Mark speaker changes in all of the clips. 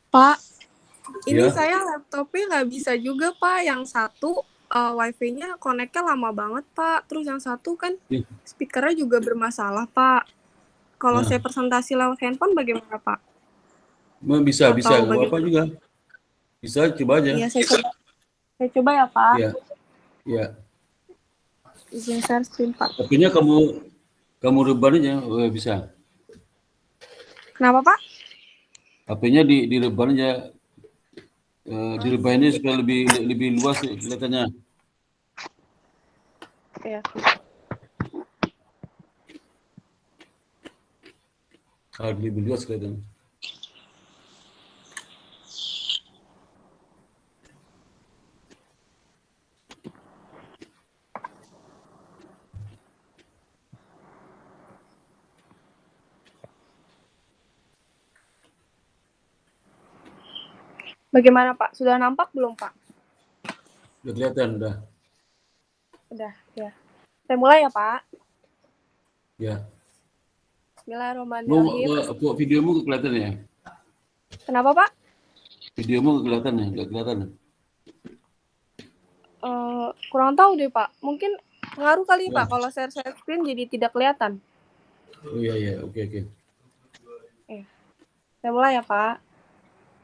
Speaker 1: Pak, ini
Speaker 2: Ya,
Speaker 1: saya laptopnya nggak bisa juga, Pak. Yang satu wifi-nya connect-nya lama banget, Pak. Terus yang satu kan
Speaker 2: ih,
Speaker 1: speaker-nya juga bermasalah, Pak. Kalau
Speaker 2: nah,
Speaker 1: saya presentasi lewat handphone bagaimana, Pak?
Speaker 2: bisa, bisa,
Speaker 1: Atau
Speaker 2: nggak apa-apa
Speaker 1: bagaimana?
Speaker 2: juga. Bisa, coba aja.
Speaker 1: Iya, saya coba ya, Pak.
Speaker 2: Ya, ya.
Speaker 1: Izin share screen, Pak.
Speaker 2: HP-nya kamu reban aja, bisa.
Speaker 1: Kenapa, Pak?
Speaker 2: HP-nya direban aja, direbahinnya supaya lebih lebih luas kelihatannya.
Speaker 1: Ya.
Speaker 2: Lebih luas kelihatannya.
Speaker 1: Bagaimana, Pak? Sudah nampak belum, Pak?
Speaker 2: Udah kelihatan, udah.
Speaker 1: Udah, ya. Saya mulai ya, Pak.
Speaker 2: Ya. Mau
Speaker 1: Bismillahirrahmanirrahim.
Speaker 2: videomu kelihatan ya?
Speaker 1: Kenapa, Pak?
Speaker 2: Videomu kelihatan ya? Nggak kelihatan.
Speaker 1: Kurang tahu deh, Pak. Mungkin pengaruh kali,
Speaker 2: Ya.
Speaker 1: Pak, kalau share screen jadi tidak kelihatan.
Speaker 2: Oh iya, iya. Oke, oke.
Speaker 1: Saya mulai ya, Pak.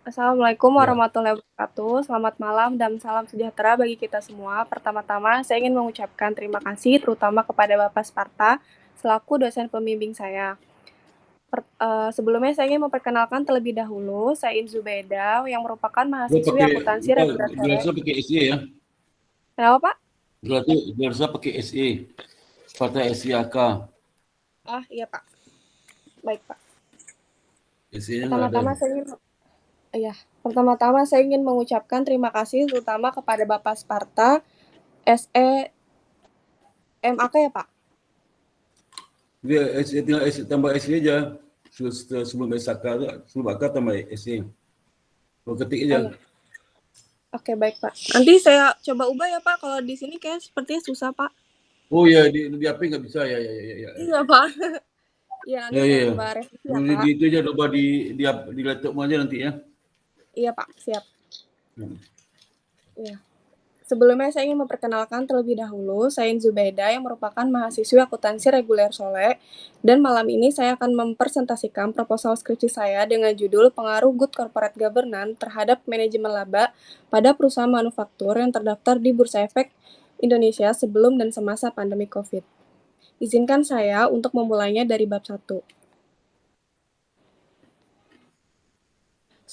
Speaker 1: Assalamualaikum
Speaker 2: Ya.
Speaker 1: warahmatullahi wabarakatuh. Selamat malam dan salam sejahtera bagi kita semua. Pertama-tama, saya ingin mengucapkan terima kasih terutama kepada Bapak Sparta selaku dosen pembimbing saya. Sebelumnya saya ingin memperkenalkan terlebih dahulu, saya Zubaida yang merupakan
Speaker 2: Gua
Speaker 1: mahasiswi
Speaker 2: pakai
Speaker 1: akuntansi
Speaker 2: apa,
Speaker 1: reguler sore.
Speaker 2: gelasnya pakai SE ya?
Speaker 1: Kenapa, Pak?
Speaker 2: Gelasnya pakai SE. Sparta SIAK.
Speaker 1: Ah, iya, Pak. Baik, Pak.
Speaker 2: SE-nya nggak ada.
Speaker 1: Pertama-tama saya ingin Iya, pertama-tama saya ingin mengucapkan terima kasih terutama kepada Bapak Sparta SE MAK ya, Pak?
Speaker 2: Dia SE tinggal SE tambah SE aja. Sebelum SAK, sebelum AK tambah SE. Lo ketik
Speaker 1: Oh
Speaker 2: aja.
Speaker 1: iya. Oke, baik, Pak. Nanti saya coba ubah ya, Pak. Kalau di sini kayak sepertinya susah, Pak.
Speaker 2: Oh ya, di HP nggak bisa ya, ya, ya, ya.
Speaker 1: Iya, Pak. Iya, nanti
Speaker 2: Ya, ya,
Speaker 1: saya
Speaker 2: ya.
Speaker 1: coba revisi ya, Pak.
Speaker 2: Di itu aja coba di laptop aja nanti ya.
Speaker 1: Iya, Pak. Siap.
Speaker 2: Hmm.
Speaker 1: Iya. Sebelumnya saya ingin memperkenalkan terlebih dahulu, saya Zubaida yang merupakan mahasiswi akuntansi reguler Sole, dan malam ini saya akan mempresentasikan proposal skripsi saya dengan judul Pengaruh Good Corporate Governance terhadap Manajemen Laba pada perusahaan manufaktur yang terdaftar di Bursa Efek Indonesia sebelum dan semasa pandemi COVID. Izinkan saya untuk memulainya dari bab 1.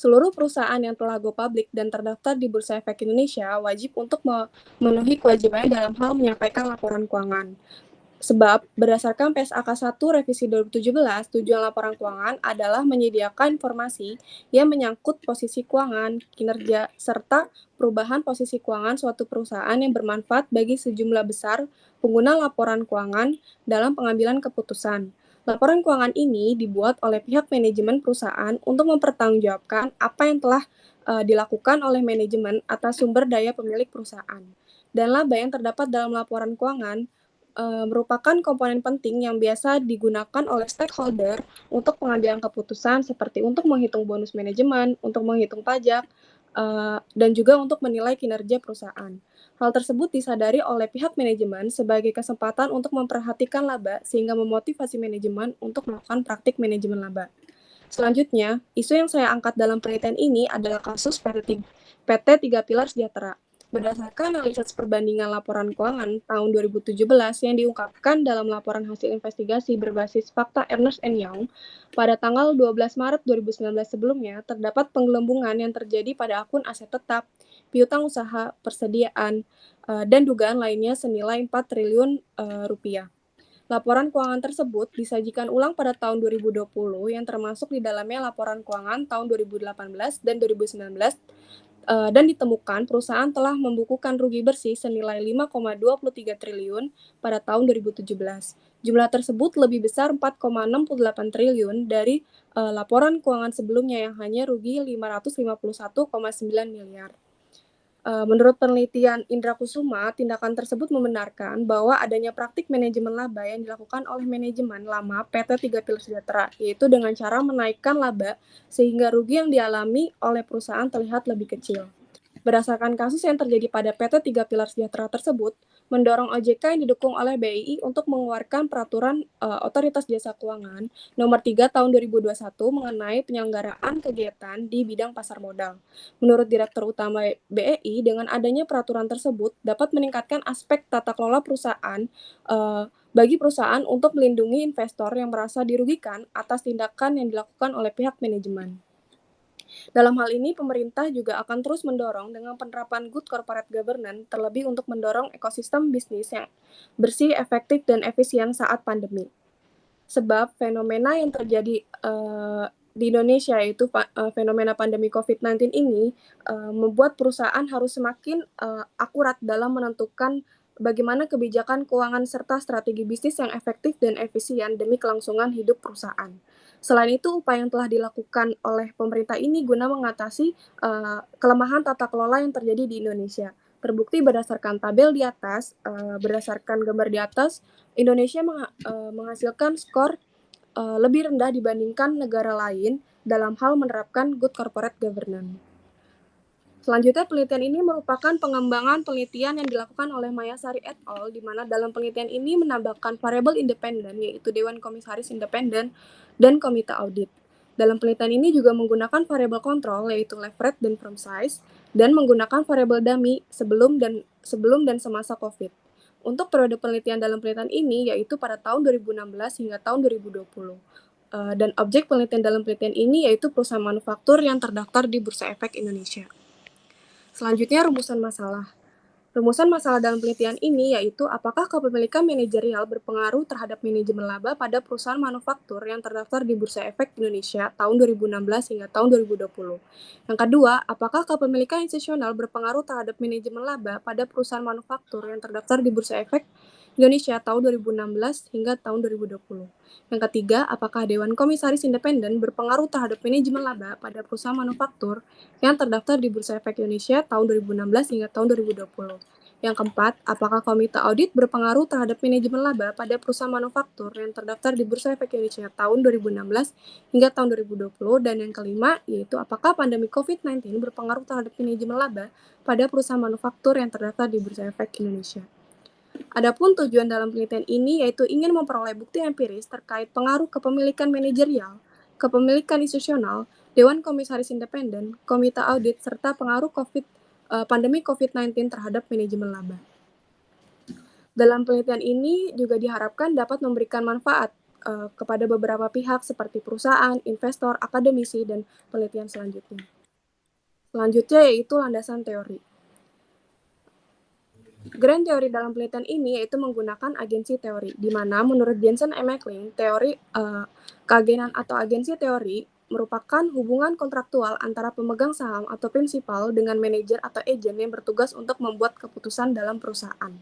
Speaker 1: Seluruh perusahaan yang telah go public dan terdaftar di Bursa Efek Indonesia wajib untuk memenuhi kewajibannya dalam hal menyampaikan laporan keuangan. Sebab, berdasarkan PSAK 1 Revisi 2017, tujuan laporan keuangan adalah menyediakan informasi yang menyangkut posisi keuangan, kinerja, serta perubahan posisi keuangan suatu perusahaan yang bermanfaat bagi sejumlah besar pengguna laporan keuangan dalam pengambilan keputusan. Laporan keuangan ini dibuat oleh pihak manajemen perusahaan untuk mempertanggungjawabkan apa yang telah dilakukan oleh manajemen atas sumber daya pemilik perusahaan. Dan laba yang terdapat dalam laporan keuangan merupakan komponen penting yang biasa digunakan oleh stakeholder untuk pengambilan keputusan seperti untuk menghitung bonus manajemen, untuk menghitung pajak, dan juga untuk menilai kinerja perusahaan. Hal tersebut disadari oleh pihak manajemen sebagai kesempatan untuk memperhatikan laba sehingga memotivasi manajemen untuk melakukan praktik manajemen laba. Selanjutnya, isu yang saya angkat dalam penelitian ini adalah kasus PT 3 Pilar Sejahtera. Berdasarkan analisis perbandingan laporan keuangan tahun 2017 yang diungkapkan dalam laporan hasil investigasi berbasis fakta Ernst Young, pada tanggal 12 Maret 2019 sebelumnya, terdapat penggelembungan yang terjadi pada akun aset tetap, piutang usaha, persediaan, dan dugaan lainnya senilai 4 triliun rupiah. Laporan keuangan tersebut disajikan ulang pada tahun 2020 yang termasuk di dalamnya laporan keuangan tahun 2018 dan 2019 dan ditemukan perusahaan telah membukukan rugi bersih senilai 5,23 triliun pada tahun 2017. Jumlah tersebut lebih besar 4,68 triliun dari laporan keuangan sebelumnya yang hanya rugi 551,9 miliar. Menurut penelitian Indra Kusuma, tindakan tersebut membenarkan bahwa adanya praktik manajemen laba yang dilakukan oleh manajemen lama PT Tiga Pilar Sejahtera, yaitu dengan cara menaikkan laba sehingga rugi yang dialami oleh perusahaan terlihat lebih kecil. Berdasarkan kasus yang terjadi pada PT Tiga Pilar Sejahtera tersebut, mendorong OJK yang didukung oleh BII untuk mengeluarkan peraturan Otoritas Jasa Keuangan nomor 3 tahun 2021 mengenai penyelenggaraan kegiatan di bidang pasar modal. Menurut Direktur Utama BEI, dengan adanya peraturan tersebut dapat meningkatkan aspek tata kelola perusahaan bagi perusahaan untuk melindungi investor yang merasa dirugikan atas tindakan yang dilakukan oleh pihak manajemen. Dalam hal ini, pemerintah juga akan terus mendorong dengan penerapan good corporate governance, terlebih untuk mendorong ekosistem bisnis yang bersih, efektif, dan efisien saat pandemi. Sebab fenomena yang terjadi di Indonesia, yaitu fenomena pandemi COVID-19 ini, membuat perusahaan harus semakin akurat dalam menentukan bagaimana kebijakan keuangan serta strategi bisnis yang efektif dan efisien demi kelangsungan hidup perusahaan. Selain itu, upaya yang telah dilakukan oleh pemerintah ini guna mengatasi kelemahan tata kelola yang terjadi di Indonesia. Terbukti berdasarkan tabel di atas, berdasarkan gambar di atas, Indonesia menghasilkan skor lebih rendah dibandingkan negara lain dalam hal menerapkan good corporate governance. Selanjutnya, penelitian ini merupakan pengembangan penelitian yang dilakukan oleh Mayasari et al., di mana dalam penelitian ini menambahkan variabel independen, yaitu Dewan Komisaris Independen dan Komite Audit. Dalam penelitian ini juga menggunakan variabel kontrol, yaitu leverage dan firm size, dan menggunakan variabel dummy sebelum dan semasa COVID. Untuk periode penelitian dalam penelitian ini, yaitu pada tahun 2016 hingga tahun 2020. Dan objek penelitian dalam penelitian ini yaitu perusahaan manufaktur yang terdaftar di Bursa Efek Indonesia. Selanjutnya, rumusan masalah. Rumusan masalah dalam penelitian ini yaitu apakah kepemilikan manajerial berpengaruh terhadap manajemen laba pada perusahaan manufaktur yang terdaftar di Bursa Efek Indonesia tahun 2016 hingga tahun 2020. Yang kedua, apakah kepemilikan institusional berpengaruh terhadap manajemen laba pada perusahaan manufaktur yang terdaftar di Bursa Efek Indonesia tahun 2016 hingga tahun 2020. Yang ketiga, apakah Dewan Komisaris Independen berpengaruh terhadap manajemen laba pada perusahaan manufaktur yang terdaftar di Bursa Efek Indonesia tahun 2016 hingga tahun 2020. Yang keempat, apakah Komite Audit berpengaruh terhadap manajemen laba pada perusahaan manufaktur yang terdaftar di Bursa Efek Indonesia tahun 2016 hingga tahun 2020. Dan yang kelima, yaitu apakah pandemi COVID-19 berpengaruh terhadap manajemen laba pada perusahaan manufaktur yang terdaftar di Bursa Efek Indonesia. Adapun tujuan dalam penelitian ini yaitu ingin memperoleh bukti empiris terkait pengaruh kepemilikan manajerial, kepemilikan institusional, Dewan Komisaris Independen, Komite Audit, serta pengaruh pandemi COVID-19 terhadap manajemen laba. Dalam penelitian ini juga diharapkan dapat memberikan manfaat kepada beberapa pihak seperti perusahaan, investor, akademisi, dan penelitian selanjutnya. Selanjutnya yaitu landasan teori. Grand teori dalam penelitian ini yaitu menggunakan agensi teori, di mana menurut Jensen M. McLean, teori keagenan atau agensi teori merupakan hubungan kontraktual antara pemegang saham atau prinsipal dengan manajer atau agen yang bertugas untuk membuat keputusan dalam perusahaan.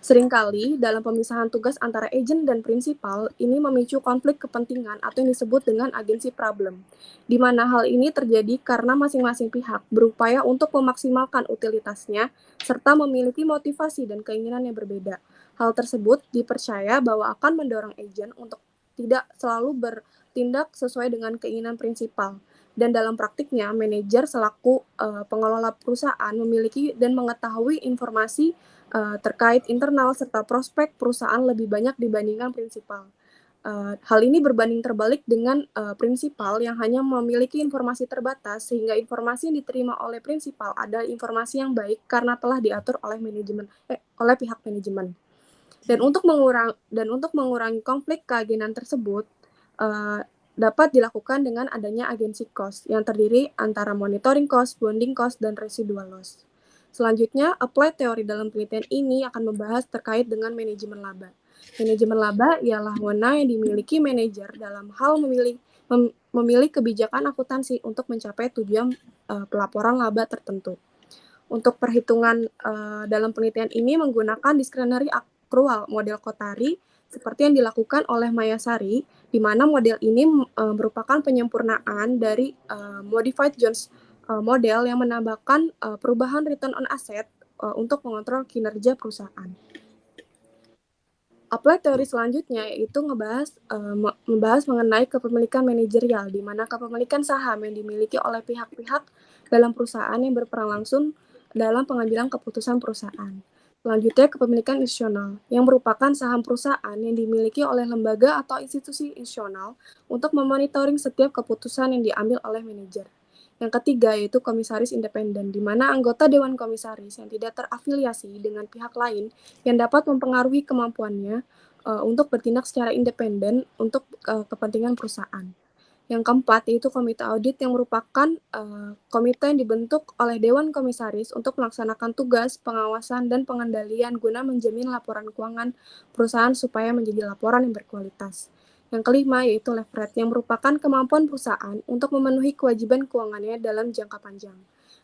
Speaker 1: Seringkali dalam pemisahan tugas antara agen dan prinsipal ini memicu konflik kepentingan atau yang disebut dengan agensi problem, di mana hal ini terjadi karena masing-masing pihak berupaya untuk memaksimalkan utilitasnya serta memiliki motivasi dan keinginan yang berbeda. Hal tersebut dipercaya bahwa akan mendorong agen untuk tidak selalu bertindak sesuai dengan keinginan prinsipal. Dan dalam praktiknya, manajer selaku pengelola perusahaan memiliki dan mengetahui informasi terkait internal serta prospek perusahaan lebih banyak dibandingkan prinsipal. Hal ini berbanding terbalik dengan prinsipal yang hanya memiliki informasi terbatas, sehingga informasi yang diterima oleh prinsipal adalah informasi yang baik karena telah diatur oleh oleh pihak manajemen. Dan untuk mengurangi konflik keagenan tersebut dapat dilakukan dengan adanya agency cost yang terdiri antara monitoring cost, bonding cost, dan residual loss. Selanjutnya, applied teori dalam penelitian ini akan membahas terkait dengan manajemen laba. Manajemen laba ialah wewenang yang dimiliki manajer dalam hal memilih kebijakan akuntansi untuk mencapai tujuan pelaporan laba tertentu. Untuk perhitungan dalam penelitian ini menggunakan discretionary accrual model Kotari seperti yang dilakukan oleh Mayasari, di mana model ini merupakan penyempurnaan dari Modified Jones model yang menambahkan perubahan return on asset untuk mengontrol kinerja perusahaan. Apply teori selanjutnya yaitu membahas mengenai kepemilikan manajerial, di mana kepemilikan saham yang dimiliki oleh pihak-pihak dalam perusahaan yang berperan langsung dalam pengambilan keputusan perusahaan. Selanjutnya, kepemilikan institusional, yang merupakan saham perusahaan yang dimiliki oleh lembaga atau institusi institusional untuk memonitoring setiap keputusan yang diambil oleh manajer. Yang ketiga yaitu komisaris independen, di mana anggota Dewan Komisaris yang tidak terafiliasi dengan pihak lain yang dapat mempengaruhi kemampuannya untuk bertindak secara independen untuk kepentingan perusahaan. Yang keempat yaitu komite audit, yang merupakan komite yang dibentuk oleh Dewan Komisaris untuk melaksanakan tugas, pengawasan, dan pengendalian guna menjamin laporan keuangan perusahaan supaya menjadi laporan yang berkualitas. Yang kelima yaitu leverage, yang merupakan kemampuan perusahaan untuk memenuhi kewajiban keuangannya dalam jangka panjang.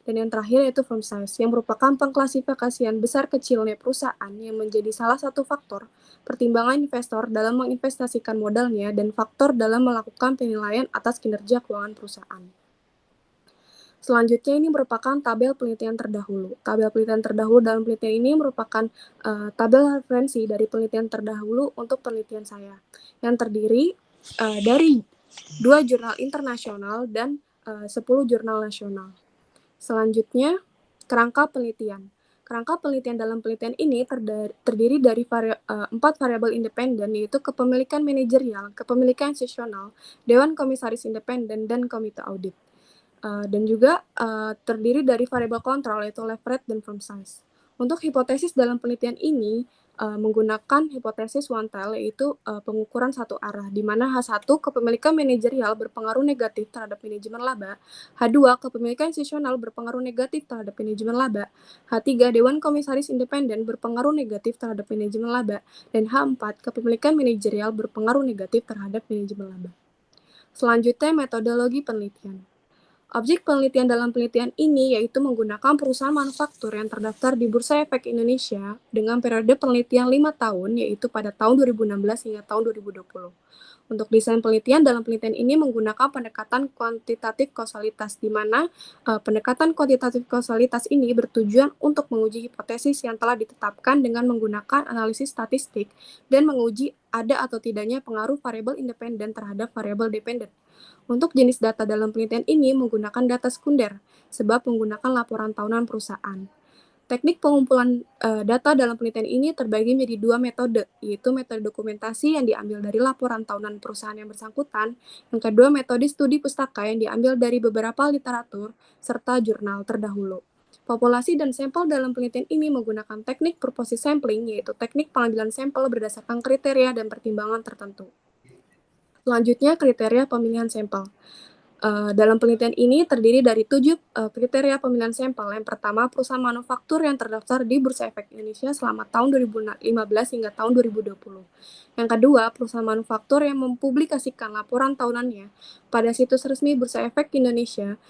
Speaker 1: Dan yang terakhir yaitu firm size, yang merupakan pengklasifikasian besar kecilnya perusahaan yang menjadi salah satu faktor pertimbangan investor dalam menginvestasikan modalnya dan faktor dalam melakukan penilaian atas kinerja keuangan perusahaan. Selanjutnya ini merupakan tabel penelitian terdahulu. Tabel penelitian terdahulu dalam penelitian ini merupakan tabel referensi dari penelitian terdahulu untuk penelitian saya, yang terdiri dari 2 jurnal internasional dan 10 jurnal nasional. Selanjutnya, kerangka penelitian. Kerangka penelitian dalam penelitian ini terdiri dari 4 variabel independen, yaitu kepemilikan manajerial, kepemilikan institusional, Dewan Komisaris Independen, dan komite audit. Dan juga terdiri dari variabel kontrol, yaitu leverage dan firm size. Untuk hipotesis dalam penelitian ini menggunakan hipotesis one tail, yaitu pengukuran satu arah, di mana H1 kepemilikan manajerial berpengaruh negatif terhadap manajemen laba, H2 kepemilikan institusional berpengaruh negatif terhadap manajemen laba, H3 Dewan Komisaris Independen berpengaruh negatif terhadap manajemen laba, dan H4 kepemilikan manajerial berpengaruh negatif terhadap manajemen laba. Selanjutnya, metodologi penelitian. Objek penelitian dalam penelitian ini yaitu menggunakan perusahaan manufaktur yang terdaftar di Bursa Efek Indonesia dengan periode penelitian 5 tahun, yaitu pada tahun 2016 hingga tahun 2020. Untuk desain penelitian dalam penelitian ini menggunakan pendekatan kuantitatif kausalitas, di mana pendekatan kuantitatif kausalitas ini bertujuan untuk menguji hipotesis yang telah ditetapkan dengan menggunakan analisis statistik dan menguji ada atau tidaknya pengaruh variabel independen terhadap variabel dependen. Untuk jenis data dalam penelitian ini menggunakan data sekunder, sebab menggunakan laporan tahunan perusahaan. Teknik pengumpulan data dalam penelitian ini terbagi menjadi 2 metode, yaitu metode dokumentasi yang diambil dari laporan tahunan perusahaan yang bersangkutan, yang kedua metode studi pustaka yang diambil dari beberapa literatur serta jurnal terdahulu. Populasi dan sampel dalam penelitian ini menggunakan teknik purposive sampling, yaitu teknik pengambilan sampel berdasarkan kriteria dan pertimbangan tertentu. Selanjutnya, kriteria pemilihan sampel. Dalam penelitian ini terdiri dari 7 kriteria pemilihan sampel. Yang pertama, perusahaan manufaktur yang terdaftar di Bursa Efek Indonesia selama tahun 2015 hingga tahun 2020. Yang kedua, perusahaan manufaktur yang mempublikasikan laporan tahunannya pada situs resmi Bursa Efek Indonesia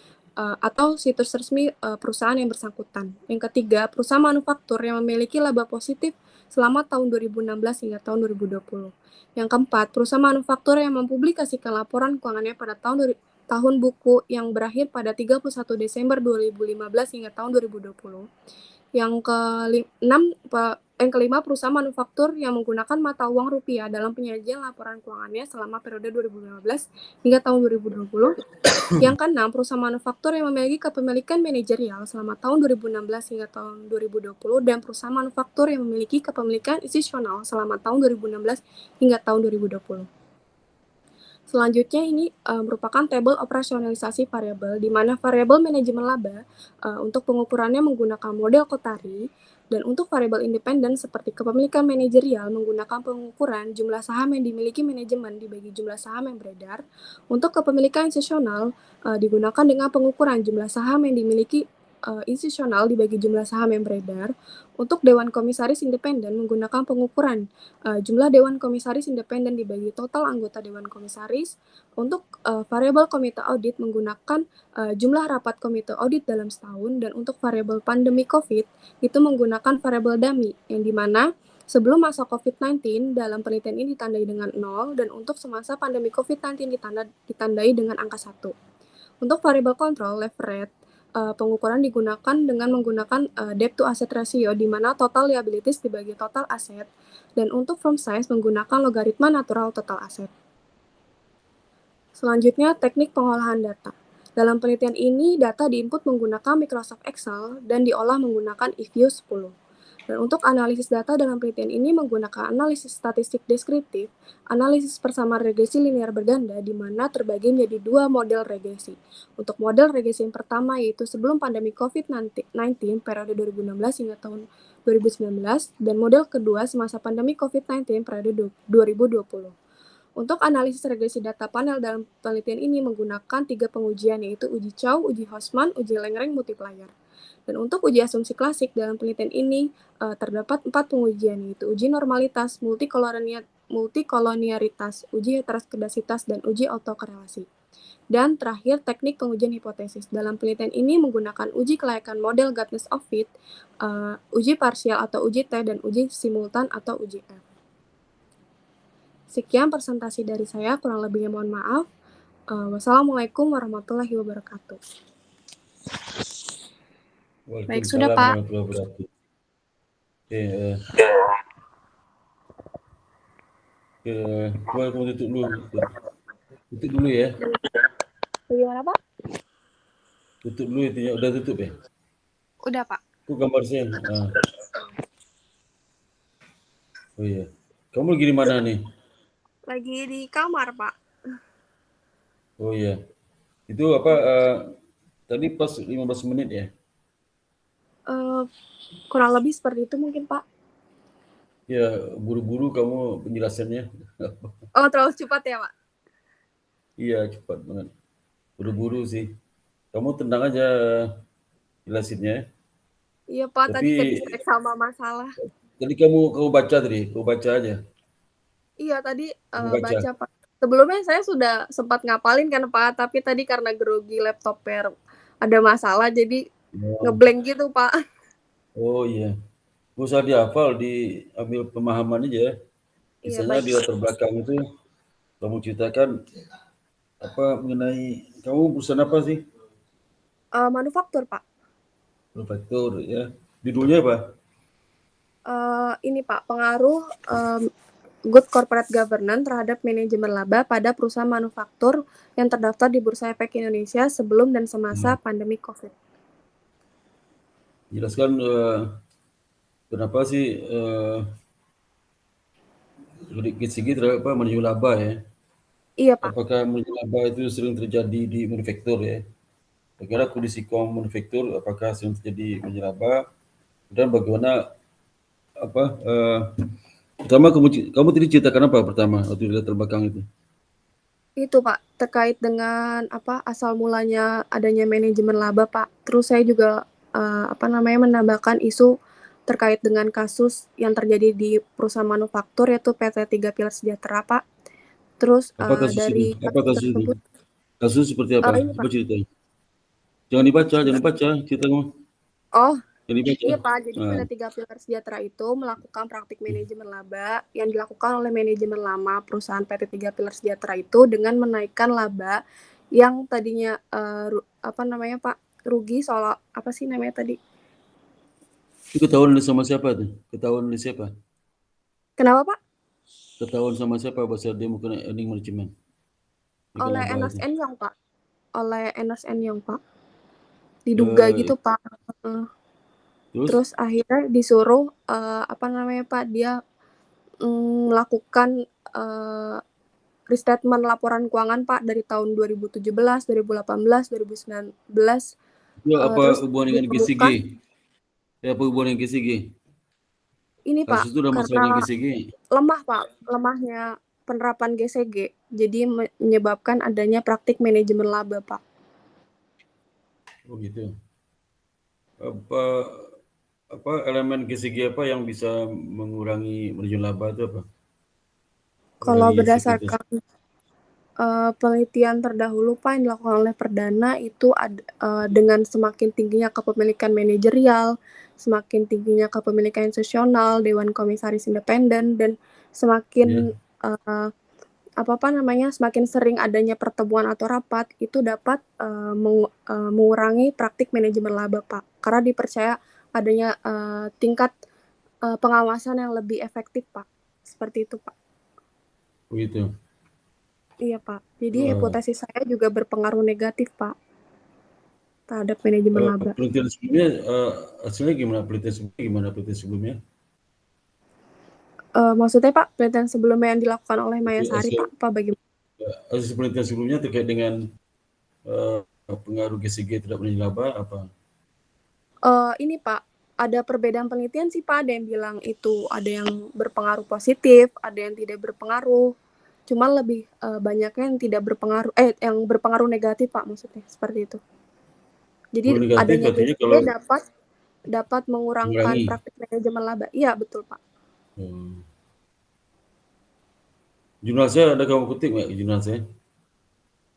Speaker 1: atau situs resmi perusahaan yang bersangkutan. Yang ketiga, perusahaan manufaktur yang memiliki laba positif selama tahun 2016 hingga tahun 2020. Yang keempat, perusahaan manufaktur yang mempublikasikan laporan keuangannya pada tahun buku yang berakhir pada 31 Desember 2015 hingga tahun 2020. Yang kelima, perusahaan manufaktur yang menggunakan mata uang rupiah dalam penyajian laporan keuangannya selama periode 2015 hingga tahun 2020. Yang keenam, perusahaan manufaktur yang memiliki kepemilikan manajerial selama tahun 2016 hingga tahun 2020, dan perusahaan manufaktur yang memiliki kepemilikan institusional selama tahun 2016 hingga tahun 2020. Selanjutnya ini merupakan tabel operasionalisasi variabel, di mana variabel manajemen laba untuk pengukurannya menggunakan model Kotari, dan untuk variabel independen seperti kepemilikan manajerial menggunakan pengukuran jumlah saham yang dimiliki manajemen dibagi jumlah saham yang beredar. Untuk kepemilikan institusional digunakan dengan pengukuran jumlah saham yang dimiliki institusional dibagi jumlah saham yang beredar. Untuk Dewan Komisaris Independen menggunakan pengukuran jumlah Dewan Komisaris Independen dibagi total anggota Dewan Komisaris. Untuk variabel komite audit menggunakan jumlah rapat komite audit dalam setahun, dan untuk variabel pandemi COVID itu menggunakan variabel dummy, yang dimana sebelum masa COVID-19 dalam penelitian ini ditandai dengan 0, dan untuk semasa pandemi COVID-19 ditandai dengan angka 1. Untuk variabel kontrol, leverage, pengukuran digunakan dengan menggunakan debt to asset ratio, di mana total liabilities dibagi total aset, dan untuk firm size menggunakan logaritma natural total aset. Selanjutnya, teknik pengolahan data. Dalam penelitian ini, data diinput menggunakan Microsoft Excel dan diolah menggunakan IFU 10. Dan untuk analisis data dalam penelitian ini menggunakan analisis statistik deskriptif, analisis persamaan regresi linear berganda, di mana terbagi menjadi dua model regresi. Untuk model regresi yang pertama yaitu sebelum pandemi COVID-19 periode 2016 hingga tahun 2019, dan model kedua semasa pandemi COVID-19 periode 2020. Untuk analisis regresi data panel dalam penelitian ini menggunakan 3 pengujian, yaitu uji Chow, uji Hosman, uji Lagrange multiplier. Dan untuk uji asumsi klasik dalam penelitian ini terdapat 4 pengujian, yaitu uji normalitas, multikoloniaritas, uji heteroskedasitas, dan uji autokorelasi. Dan terakhir, teknik pengujian hipotesis. Dalam penelitian ini menggunakan uji kelayakan model Gartner of Fit, uji parsial atau uji T, dan uji simultan atau uji F. Sekian presentasi dari saya, kurang lebihnya mohon maaf. Wassalamualaikum warahmatullahi wabarakatuh. Baik, sudah Pak.
Speaker 2: Kamu tutup dulu. Tutup dulu ya.
Speaker 1: Bagaimana Pak?
Speaker 2: Tutup dulu itu ya. Udah tutup ya?
Speaker 1: Udah Pak.
Speaker 2: Itu gambar saya. Oh iya. Kamu lagi di mana nih?
Speaker 1: Lagi di kamar Pak.
Speaker 2: Oh iya. Itu apa? Tadi pas 15 menit ya?
Speaker 1: Kurang lebih seperti itu mungkin Pak.
Speaker 2: Ya, buru-buru kamu penjelasannya.
Speaker 1: Oh, terlalu cepat ya Pak?
Speaker 2: Iya, cepat banget. Buru-buru sih. Kamu tenang aja jelasinnya.
Speaker 1: Iya Pak,
Speaker 2: Tapi,
Speaker 1: tadi ke-distract sama masalah.
Speaker 2: Tadi kamu baca tadi, kamu baca aja.
Speaker 1: Iya, tadi
Speaker 2: baca
Speaker 1: Pak. Sebelumnya saya sudah sempat ngapalin kan Pak, tapi tadi karena grogi laptopnya ada masalah, jadi ngeblank gitu Pak.
Speaker 2: Oh iya. Gak usah dihafal, diambil pemahaman aja. Misalnya di latar belakang itu kamu ceritakan apa mengenai kamu perusahaan apa sih?
Speaker 1: Manufaktur Pak.
Speaker 2: Manufaktur ya. Judulnya apa?
Speaker 1: Ini Pak, pengaruh good corporate governance terhadap manajemen laba pada perusahaan manufaktur yang terdaftar di Bursa Efek Indonesia sebelum dan semasa pandemi COVID.
Speaker 2: Jelaskan kenapa sih segi terhadap manajemen laba ya?
Speaker 1: Iya Pak.
Speaker 2: Apakah manajemen laba itu sering terjadi di manufaktur ya? Bagaimana kondisi manufaktur? Apakah sering terjadi manajemen laba? Dan bagaimana apa? Pertama kamu tadi ceritakan apa pertama waktu di latar belakang itu?
Speaker 1: Itu Pak, terkait dengan asal mulanya adanya manajemen laba Pak. Terus saya juga menambahkan isu terkait dengan kasus yang terjadi di perusahaan manufaktur yaitu PT 3 Pilar Sejahtera Pak. Terus dari
Speaker 2: kasus tersebut, kasus seperti apa? Coba ceritain. Jangan dibaca cerita kamu.
Speaker 1: Oh, iya Pak, jadi PT 3 Pilar Sejahtera itu melakukan praktik manajemen laba yang dilakukan oleh manajemen lama perusahaan PT 3 Pilar Sejahtera itu dengan menaikkan laba yang tadinya Pak, rugi soal apa sih namanya tadi?
Speaker 2: Itu ketahuan sama siapa tuh? Ketahuan oleh siapa?
Speaker 1: Kenapa Pak?
Speaker 2: Ketahuan sama siapa bahasa dia mungkin earning management?
Speaker 1: Oleh Ernst & Young Pak. Oleh Ernst & Young Pak. Diduga gitu Pak. Terus akhirnya disuruh Pak, dia melakukan restatement laporan keuangan Pak dari tahun 2017, 2018, 2019.
Speaker 2: Itu apa hubungan dengan GCG? Ya, apa hubungan dengan GCG?
Speaker 1: Ini Pak,
Speaker 2: kasus itu udah masalah GCG.
Speaker 1: Lemah Pak, lemahnya penerapan GCG. Jadi menyebabkan adanya praktik manajemen laba Pak.
Speaker 2: Oh gitu. Apa elemen GCG apa yang bisa mengurangi manajemen laba itu apa?
Speaker 1: Kalau berdasarkan penelitian terdahulu Pak yang dilakukan oleh Perdana itu dengan semakin tingginya kepemilikan manajerial, semakin tingginya kepemilikan institusional, Dewan Komisaris Independen, dan semakin semakin sering adanya pertemuan atau rapat itu dapat mengurangi praktik manajemen laba, Pak. Karena dipercaya adanya tingkat pengawasan yang lebih efektif, Pak. Seperti itu, Pak.
Speaker 2: Begitu.
Speaker 1: Iya, Pak. Jadi hipotesis saya juga berpengaruh negatif, Pak, terhadap manajemen laba.
Speaker 2: Penelitian sebelumnya hasilnya gimana? Penelitian sebelumnya?
Speaker 1: Maksudnya, Pak, penelitian sebelumnya yang dilakukan oleh
Speaker 2: Itu
Speaker 1: Mayasari, Pak, apa bagaimana?
Speaker 2: hasil penelitian sebelumnya terkait dengan pengaruh GCG terhadap nilai laba apa?
Speaker 1: Ini, Pak, ada perbedaan penelitian sih, Pak. Ada yang bilang itu ada yang berpengaruh positif, ada yang tidak berpengaruh. Cuma lebih banyaknya yang tidak berpengaruh, yang berpengaruh negatif, Pak, maksudnya seperti itu. Jadi
Speaker 2: Kalau negatif
Speaker 1: adanya
Speaker 2: artinya
Speaker 1: GCG
Speaker 2: kalau
Speaker 1: dapat mengurangkan
Speaker 2: mengurangi.
Speaker 1: praktik manajemen laba. Iya, betul, Pak.
Speaker 2: Jurnal saya ada kamu kutip nggak jurnal saya?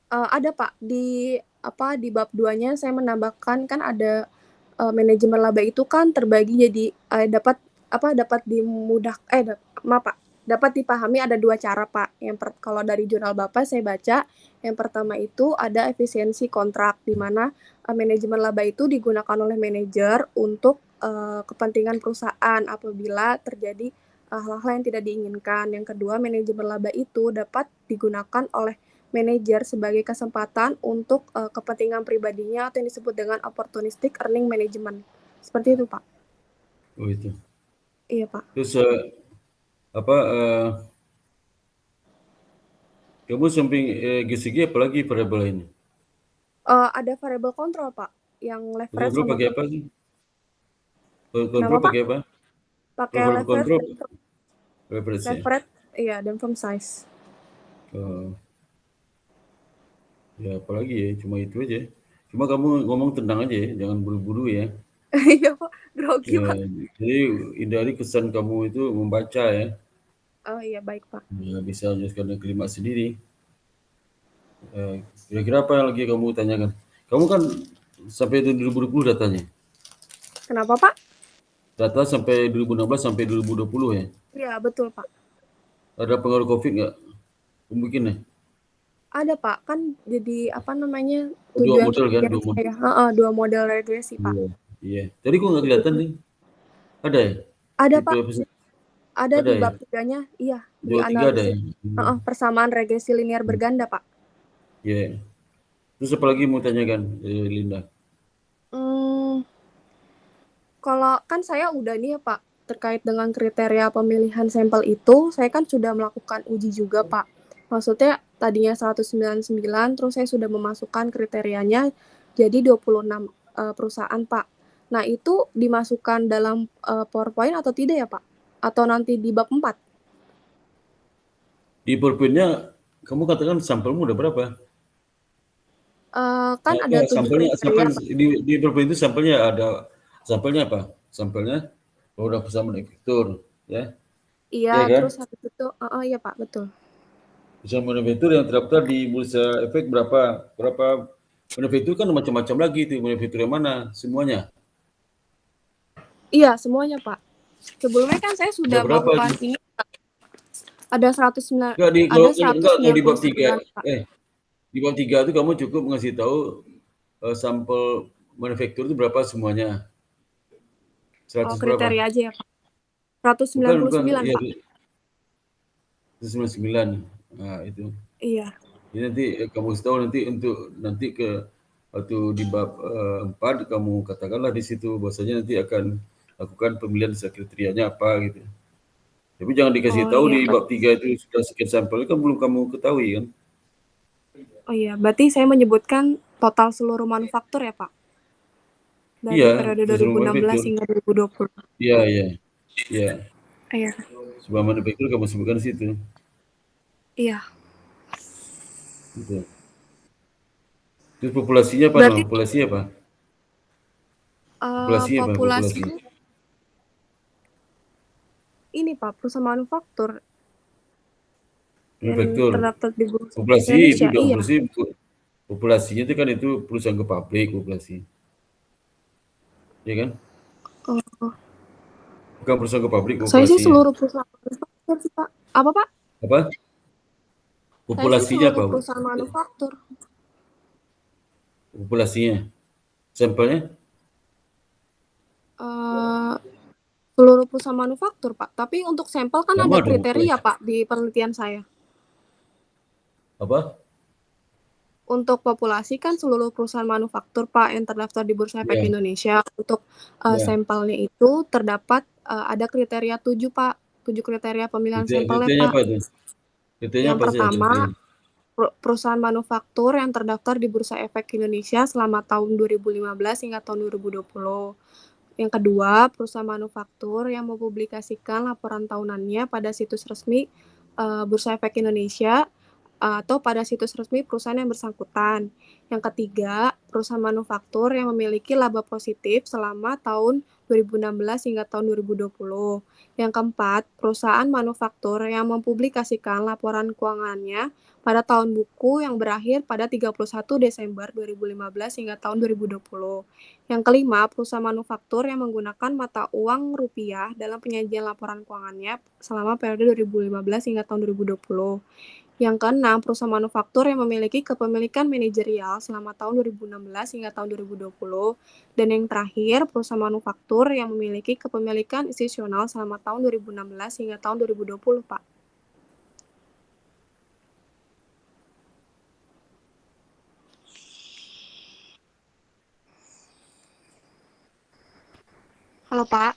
Speaker 1: Ada, Pak. Di bab 2-nya saya menambahkan kan ada manajemen laba itu kan terbagi jadi dapat maaf, Pak. Dapat dipahami ada 2 cara, Pak. Kalau dari jurnal Bapak saya baca, yang pertama itu ada efisiensi kontrak, di mana manajemen laba itu digunakan oleh manajer untuk kepentingan perusahaan apabila terjadi hal-hal yang tidak diinginkan. Yang kedua, manajemen laba itu dapat digunakan oleh manajer sebagai kesempatan untuk kepentingan pribadinya atau yang disebut dengan opportunistic earning management. Seperti itu, Pak.
Speaker 2: Oh itu.
Speaker 1: Iya, Pak.
Speaker 2: Terus apa kamu samping GCG apalagi variabel ini?
Speaker 1: Ada variable control, Pak, yang leverage
Speaker 2: Kontrol
Speaker 1: sama
Speaker 2: pakai apa sih?
Speaker 1: kenapa,
Speaker 2: Kontrol
Speaker 1: Pak?
Speaker 2: pakai apa? Kalau
Speaker 1: Pakai
Speaker 2: variabel
Speaker 1: leverage
Speaker 2: kontrol
Speaker 1: dan
Speaker 2: leverage ya.
Speaker 1: leverage, iya, dan firm size.
Speaker 2: Oh, ya apalagi ya, cuma itu aja. Cuma kamu ngomong tenang aja ya, jangan buru-buru ya.
Speaker 1: Iya, Pak. Grogi,
Speaker 2: Ya,
Speaker 1: Pak.
Speaker 2: jadi hindari kesan kamu itu membaca ya.
Speaker 1: Oh iya, baik, Pak.
Speaker 2: Ya, bisa menjelaskan kalimat sendiri. Kira-kira apa yang lagi kamu tanyakan? Kamu kan sampai 2020 datanya.
Speaker 1: Kenapa, Pak?
Speaker 2: Data sampai 2016 sampai 2020 ya.
Speaker 1: Iya, betul, Pak.
Speaker 2: Ada pengaruh COVID nggak? Mungkin ya.
Speaker 1: Ada, Pak. Kan jadi
Speaker 2: Dua
Speaker 1: tujuan
Speaker 2: model kan,
Speaker 1: penelitian saya. Heeh, 2 model regresi, Pak.
Speaker 2: Iya. Iya. Tadi kok nggak kelihatan nih? Ada ya?
Speaker 1: Ada,
Speaker 2: Tipe
Speaker 1: Pak. Ada
Speaker 2: ada
Speaker 1: di
Speaker 2: ya?
Speaker 1: bab 3-nya, iya, di
Speaker 2: 2, 3 ada ya?
Speaker 1: analisis persamaan regresi linear berganda, Pak.
Speaker 2: Iya. Terus apa lagi mau tanyakan, Linda?
Speaker 1: Hmm, Kalau kan saya udah nih ya, Pak, terkait dengan kriteria pemilihan sampel itu, saya kan sudah melakukan uji juga, Pak. Maksudnya tadinya 199, terus saya sudah memasukkan kriterianya jadi 26 perusahaan, Pak. Nah, itu dimasukkan dalam PowerPoint atau tidak ya, Pak? Atau nanti di bab 4?
Speaker 2: Di PowerPoint-nya kamu katakan sampelmu udah berapa?
Speaker 1: Kan
Speaker 2: Apa
Speaker 1: ada 7
Speaker 2: sampelnya
Speaker 1: kriteria,
Speaker 2: sampel
Speaker 1: Pak.
Speaker 2: di PowerPoint itu sampelnya ada sampelnya apa? Sampelnya udah persamaan efektur, ya.
Speaker 1: Iya,
Speaker 2: Iya kan?
Speaker 1: terus habis itu iya, Pak, betul.
Speaker 2: Persamaan manufaktur yang terdaftar di Bursa Efek berapa? Berapa manufaktur kan macam-macam lagi itu. Manufaktur yang mana? Semuanya.
Speaker 1: Iya, semuanya, Pak. Sebelumnya kan saya
Speaker 2: Ada
Speaker 1: sudah
Speaker 2: berapa
Speaker 1: melakukan
Speaker 2: itu?
Speaker 1: ini, ada 109
Speaker 2: Enggak di
Speaker 1: ada
Speaker 2: kalau di bab 3.
Speaker 1: 199, Pak.
Speaker 2: Di bab 3 itu kamu cukup ngasih tahu sampel manufaktur itu berapa semuanya?
Speaker 1: Oh,
Speaker 2: 100 berapa?
Speaker 1: kriteria aja ya, Pak. Seratus
Speaker 2: Bukan
Speaker 1: sembilan puluh
Speaker 2: bukan
Speaker 1: sembilan
Speaker 2: ya
Speaker 1: Pak.
Speaker 2: 99. Nah, itu.
Speaker 1: Iya.
Speaker 2: Jadi nanti kamu kasih tahu nanti untuk nanti ke waktu di bab 4 kamu katakanlah di situ bahwasanya nanti akan lakukan pemilihan kriterianya apa gitu. Tapi jangan dikasih
Speaker 1: Oh
Speaker 2: tahu
Speaker 1: iya,
Speaker 2: di bab 3 itu sudah sekian sampel kan belum kamu ketahui kan.
Speaker 1: oh iya, berarti saya menyebutkan total seluruh manufaktur ya, Pak? Dari
Speaker 2: Iya,
Speaker 1: periode
Speaker 2: seluruh
Speaker 1: 2016
Speaker 2: manufaktur.
Speaker 1: hingga 2020.
Speaker 2: Iya, iya. Iya.
Speaker 1: Iya.
Speaker 2: Sebuah manufaktur kamu sebutkan di situ.
Speaker 1: Iya.
Speaker 2: Gitu. Terus populasinya apa nama?
Speaker 1: Berarti
Speaker 2: Populasi apa? Populasi apa?
Speaker 1: populasi
Speaker 2: Populasi.
Speaker 1: ini, Pak, perusahaan manufaktur yang
Speaker 2: Manufaktur.
Speaker 1: terdaftar di Bursa Efek
Speaker 2: Populasi
Speaker 1: Indonesia.
Speaker 2: beda
Speaker 1: Iya.
Speaker 2: populasi populasinya itu kan itu perusahaan ke pabrik populasi. Ya kan?
Speaker 1: Oh,
Speaker 2: Bukan perusahaan ke pabrik
Speaker 1: saya sih
Speaker 2: populasinya.
Speaker 1: seluruh perusahaan manufaktur sih, Pak. Apa, Pak?
Speaker 2: Apa?
Speaker 1: Saya sih
Speaker 2: Populasinya
Speaker 1: seluruh
Speaker 2: apa, Bu?
Speaker 1: perusahaan manufaktur.
Speaker 2: Populasinya, sampelnya?
Speaker 1: Eh, seluruh perusahaan manufaktur, Pak. Tapi untuk sampel kan ada
Speaker 2: Sama dong,
Speaker 1: kriteria, Pak, di penelitian saya.
Speaker 2: apa?
Speaker 1: Untuk populasi kan seluruh perusahaan manufaktur, Pak, yang terdaftar di Bursa Efek
Speaker 2: Ya,
Speaker 1: Indonesia. Untuk
Speaker 2: ya.
Speaker 1: sampelnya itu terdapat ada kriteria 7, Pak. 7 kriteria pemilihan sampelnya,
Speaker 2: Kriterianya
Speaker 1: Pak.
Speaker 2: apa itu? Kriterianya
Speaker 1: Yang
Speaker 2: apa saja
Speaker 1: pertama,
Speaker 2: kriterianya?
Speaker 1: perusahaan manufaktur yang terdaftar di Bursa Efek Indonesia selama tahun 2015 hingga tahun 2020. Yang kedua, perusahaan manufaktur yang mempublikasikan laporan tahunannya pada situs resmi Bursa Efek Indonesia atau pada situs resmi perusahaan yang bersangkutan. Yang ketiga, perusahaan manufaktur yang memiliki laba positif selama tahun 2016 hingga tahun 2020. Yang keempat, perusahaan manufaktur yang mempublikasikan laporan keuangannya pada tahun buku yang berakhir pada 31 Desember 2015 hingga tahun 2020. Yang kelima, perusahaan manufaktur yang menggunakan mata uang rupiah dalam penyajian laporan keuangannya selama periode 2015 hingga tahun 2020. Yang keenam, perusahaan manufaktur yang memiliki kepemilikan manajerial selama tahun 2016 hingga tahun 2020. Dan yang terakhir, perusahaan manufaktur yang memiliki kepemilikan institusional selama tahun 2016 hingga tahun 2020, Pak. Halo, Pak.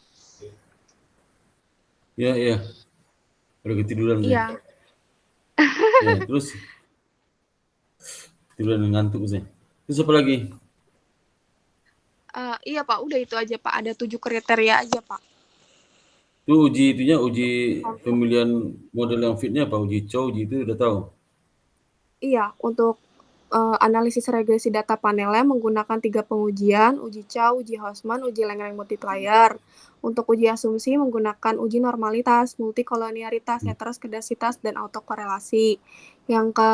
Speaker 2: Ya, ya. Udah ketiduran saya.
Speaker 1: Iya.
Speaker 2: Ya, terus tiduran ngantuk saya. Terus apa lagi?
Speaker 1: Iya, Pak. Udah itu aja, Pak. Ada 7 kriteria aja, Pak.
Speaker 2: Itu uji itunya, uji pemilihan model yang fitnya apa? Uji Chow, uji itu udah tahu.
Speaker 1: Iya, untuk analisis regresi data panelnya menggunakan 3 pengujian, uji Chow, uji Hausman, uji Lang-Lang multiplier. Untuk uji asumsi menggunakan uji normalitas, multikolonialitas, heteroskedasitas, dan autokorelasi. Yang ke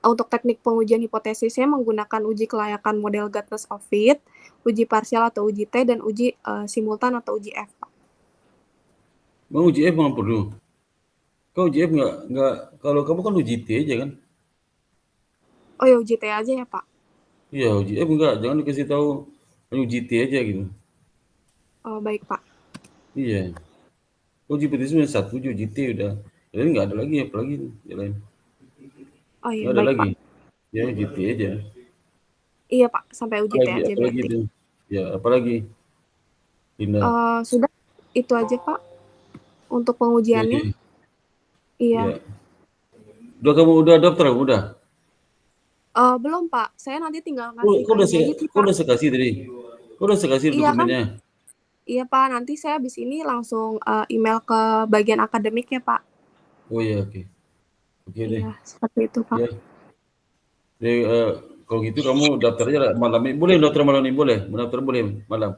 Speaker 1: Untuk teknik pengujian hipotesisnya menggunakan uji kelayakan model Gartner of Fit, uji parsial atau uji T, dan uji simultan atau uji F.
Speaker 2: Mau uji F nggak perlu. Kau uji F nggak. Kalau kamu kan uji T aja kan?
Speaker 1: Oh ya, uji T aja ya, Pak.
Speaker 2: Iya, uji F enggak. Jangan dikasih tahu uji T aja gitu.
Speaker 1: Oh, baik, Pak.
Speaker 2: Iya. Uji PT cuma satu, uji T udah. Jadi nggak ada lagi, apalagi yang lain.
Speaker 1: Oh iya,
Speaker 2: Nggak ada
Speaker 1: baik,
Speaker 2: lagi.
Speaker 1: Pak.
Speaker 2: Ya, uji T aja.
Speaker 1: Iya, Pak. Sampai uji T
Speaker 2: Apalagi,
Speaker 1: aja
Speaker 2: apalagi
Speaker 1: berarti.
Speaker 2: itu. Ya, apalagi. Linda.
Speaker 1: Sudah, itu aja, Pak, untuk
Speaker 2: Ya,
Speaker 1: pengujiannya.
Speaker 2: ya.
Speaker 1: Iya.
Speaker 2: Ya. Udah kamu udah daftar, udah.
Speaker 1: Belum, Pak. Saya nanti tinggal
Speaker 2: Kau,
Speaker 1: ngasih
Speaker 2: kau udah,
Speaker 1: ini aja sih,
Speaker 2: kau
Speaker 1: Pak.
Speaker 2: udah sekasih tadi. Kau udah sekasih
Speaker 1: Iya kan?
Speaker 2: dokumennya.
Speaker 1: Iya, Pak. Nanti saya habis ini langsung email ke bagian akademik ya, Pak.
Speaker 2: Oh ya, oke. Oke deh.
Speaker 1: Iya, seperti itu, Pak.
Speaker 2: Ya. Jadi, kalau gitu kamu daftar aja lah malam ini. Boleh daftar malam ini, boleh. Mendaftar boleh malam.